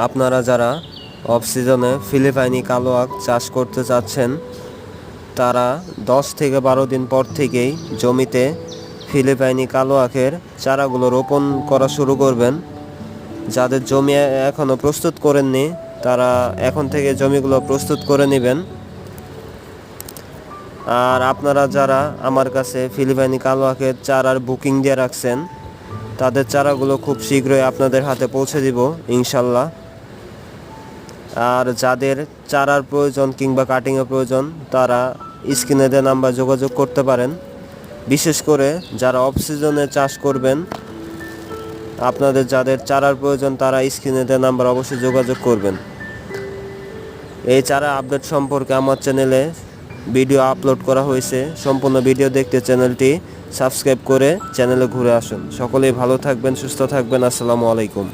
আপনারা যারা অফ সিজনে ফিলিপাইনি কালো আখ চাষ করতে চাচ্ছেন তারা 10 থেকে 12 দিন পর থেকেই জমিতে ফিলিপাইনি কালো আখের চারাগুলো রোপণ করা শুরু করবেন। যাদের জমি এখনও প্রস্তুত করেননি তারা এখন থেকে জমিগুলো প্রস্তুত করে নেবেন। আর আপনারা যারা আমার কাছে ফিলিপাইনি কালো আখের চারার বুকিং দিয়ে রাখছেন তাদের চারাগুলো খুব শীঘ্রই আপনাদের হাতে পৌঁছে দিব ইনশাল্লাহ। আর যাদের চারার প্রয়োজন কিংবা কাটিংয়ের প্রয়োজন তারা স্ক্রিনে দেওয়া নাম্বার যোগাযোগ করতে পারেন। বিশেষ করে যারা অফ সিজনে চাষ করবেন আপনাদের যাদের চারার প্রয়োজন তারা স্ক্রিনে দেওয়া নাম্বার অবশ্যই যোগাযোগ করবেন। এই চারা আপডেট সম্পর্কে আমার চ্যানেলে ভিডিও আপলোড করা হয়েছে। সম্পূর্ণ ভিডিও দেখতে চ্যানেলটি সাবস্ক্রাইব করে চ্যানেলে ঘুরে আসুন। সকলেই ভালো থাকবেন, সুস্থ থাকবেন। আসসালামু আলাইকুম।